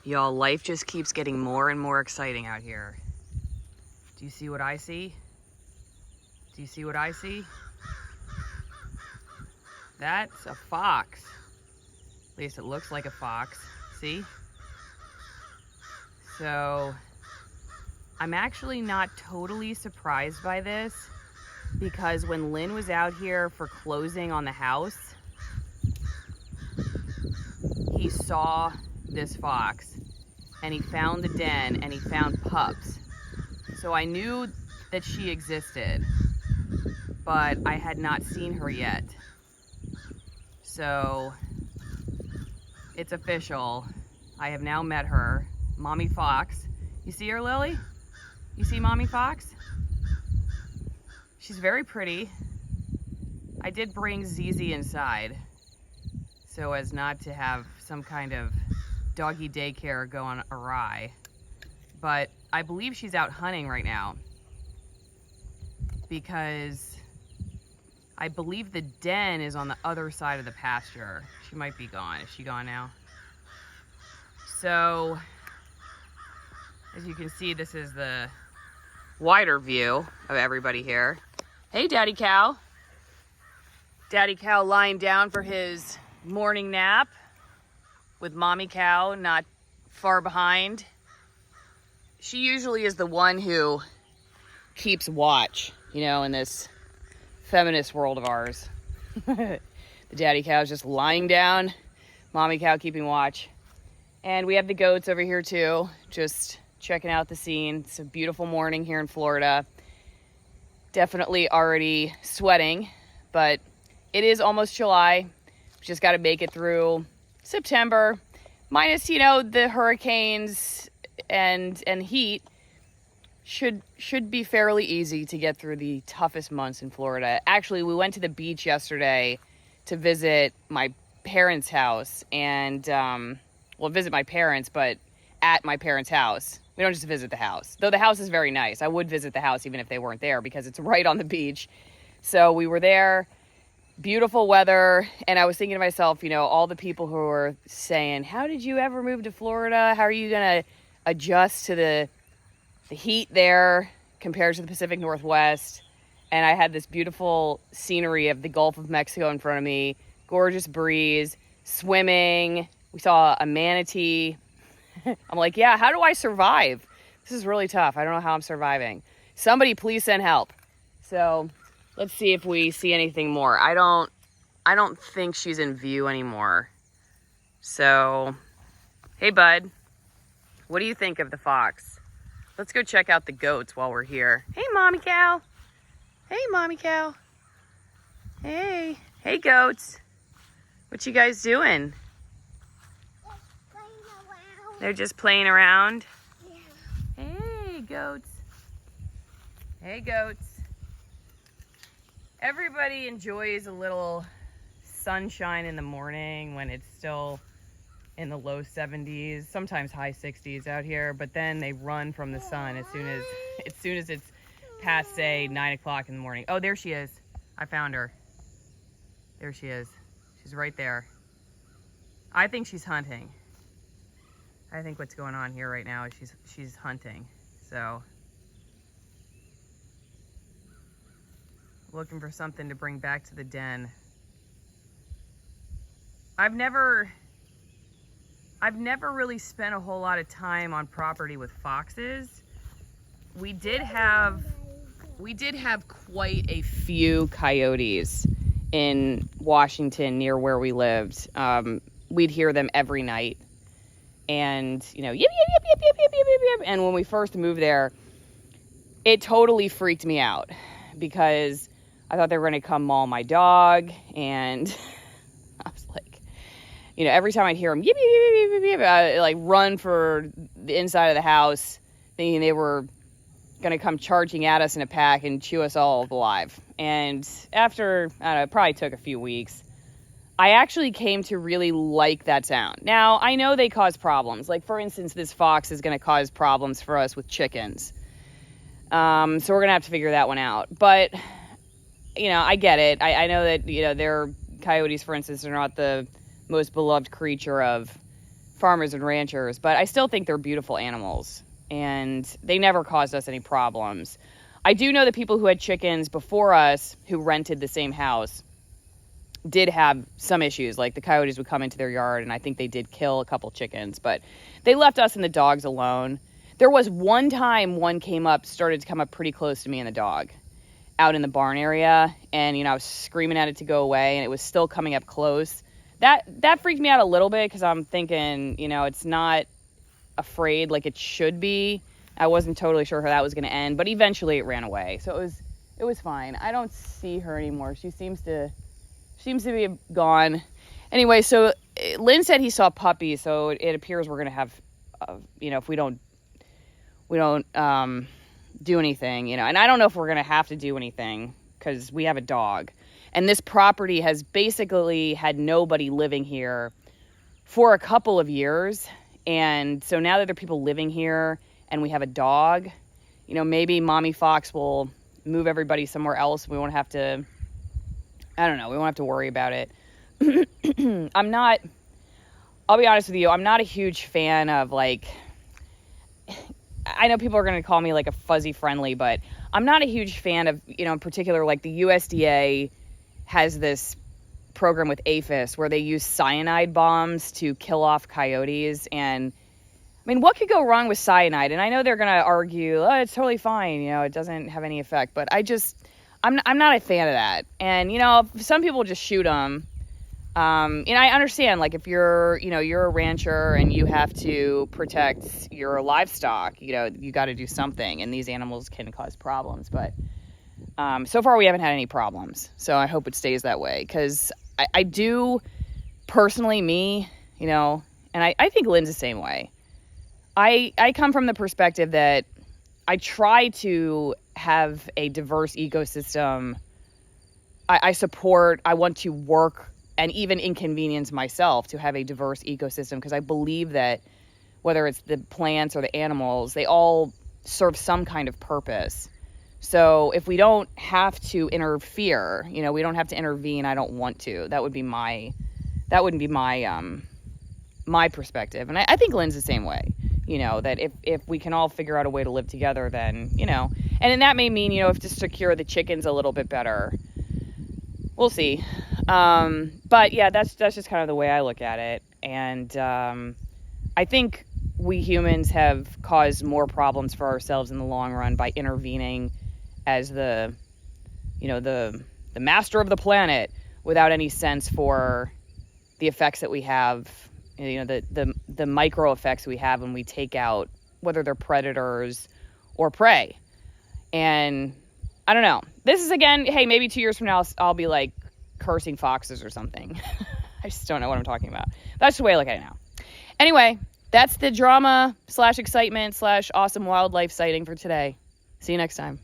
Y'all, life just keeps getting more and more exciting out here. Do you see what I see? Do you see what I see? That's a fox. At least it looks like a fox. See? So, I'm actually not totally surprised by this because when Lynn was out here for closing on the house, he saw this fox and he found the den and he found pups. So I knew that she existed, but I had not seen her yet. So it's official. I have now met her, Mommy Fox. You see her, Lily? You see Mommy Fox? She's very pretty. I did bring Zizi inside so as not to have some kind of doggy daycare going awry. But I believe she's out hunting right now because I believe the den is on the other side of the pasture. She might be gone. Is she gone now? So, as you can see, this is the wider view of everybody here. Hey, Daddy Cow. Daddy Cow lying down for his morning nap with Mommy Cow not far behind. She usually is the one who keeps watch, you know, in this feminist world of ours. The Daddy Cow is just lying down, Mommy Cow keeping watch. And we have the goats over here too, just checking out the scene. It's a beautiful morning here in Florida. Definitely already sweating, but it is almost July. We just got to make it through September, minus, you know, the hurricanes and heat. Should be fairly easy to get through the toughest months in Florida. Actually, we went to the beach yesterday to visit my parents' house and, visit my parents, but at my parents' house. We don't just visit the house, though the house is very nice. I would visit the house even if they weren't there because it's right on the beach. So we were there, beautiful weather, and I was thinking to myself, you know, all the people who were saying, how did you ever move to Florida? How are you going to adjust to the heat there compared to the Pacific Northwest? And I had this beautiful scenery of the Gulf of Mexico in front of me, gorgeous breeze, swimming. We saw a manatee. I'm like, yeah, how do I survive? This is really tough. I don't know how I'm surviving. Somebody please send help. So let's see if we see anything more. I don't think she's in view anymore. So, hey bud, what do you think of the fox? Let's go check out the goats while we're here. Hey, Mommy Cow. Hey, Mommy Cow. Hey. Hey, goats. What you guys doing? They're just playing around? Yeah. Hey, goats. Hey, goats. Everybody enjoys a little sunshine in the morning when it's still in the low 70s, sometimes high 60s out here, but then they run from the sun as soon as it's past, say, 9 o'clock in the morning. Oh, there she is. I found her. There she is. She's right there. I think she's hunting. I think what's going on here right now is she's hunting. So, looking for something to bring back to the den. I've never really spent a whole lot of time on property with foxes. We did have quite a few coyotes in Washington near where we lived. We'd hear them every night. And, you know, yip, yip, yip, yip, yip, yip, yip, yip. And when we first moved there, it totally freaked me out because I thought they were going to come maul my dog. And I was like, you know, every time I'd hear them, yip, yip, yip, yip, yip, I'd like run for the inside of the house thinking they were going to come charging at us in a pack and chew us all alive. And after, I don't know, it probably took a few weeks, I actually came to really like that sound. Now, I know they cause problems. Like, for instance, this fox is going to cause problems for us with chickens. So we're going to have to figure that one out. But, you know, I get it. I know that, you know, coyotes, for instance, are not the most beloved creature of farmers and ranchers, but I still think they're beautiful animals, and they never caused us any problems. I do know that people who had chickens before us who rented the same house did have some issues. Like the coyotes would come into their yard, and I think they did kill a couple chickens, but they left us and the dogs alone. There was one time one started to come up pretty close to me and the dog out in the barn area, and I was screaming at it to go away, and it was still coming up close. That freaked me out a little bit, because I'm thinking, it's not afraid like it should be. I wasn't totally sure how that was going to end, but eventually it ran away, so it was fine. I don't see her anymore. She seems to be gone. Anyway, so Lynn said he saw puppies, so it appears we're going to have, if we don't do anything, and I don't know if we're going to have to do anything, because we have a dog. And this property has basically had nobody living here for a couple of years. And so now that there are people living here and we have a dog, maybe Mommy Fox will move everybody somewhere else. We won't have to, we won't have to worry about it. I'll be honest with you, I'm not a huge fan of, like, I know people are going to call me like a fuzzy friendly, but I'm not a huge fan of, in particular, like the USDA has this program with APHIS where they use cyanide bombs to kill off coyotes. And what could go wrong with cyanide? And I know they're going to argue, oh, it's totally fine. It doesn't have any effect, but I'm not a fan of that. And, some people just shoot them. I understand, like, if you're a rancher and you have to protect your livestock, you got to do something, and these animals can cause problems. But so far we haven't had any problems, so I hope it stays that way, because I do personally, and I think Lynn's the same way. I come from the perspective that I try to have a diverse ecosystem. I want to work and even inconvenience myself to have a diverse ecosystem, because I believe that whether it's the plants or the animals, they all serve some kind of purpose. So if we don't have to interfere, we don't have to intervene, I don't want to. That wouldn't be my perspective. And I think Lynn's the same way, that if we can all figure out a way to live together, then, and then that may mean, if to secure the chickens a little bit better. We'll see. But yeah, that's just kind of the way I look at it. And I think we humans have caused more problems for ourselves in the long run by intervening as the master of the planet without any sense for the effects that we have, the micro effects we have when we take out, whether they're predators or prey. And I don't know. This is, again, hey, maybe 2 years from now, I'll be like cursing foxes or something. I just don't know what I'm talking about. That's the way I look at it now. Anyway, that's the drama / excitement / awesome wildlife sighting for today. See you next time.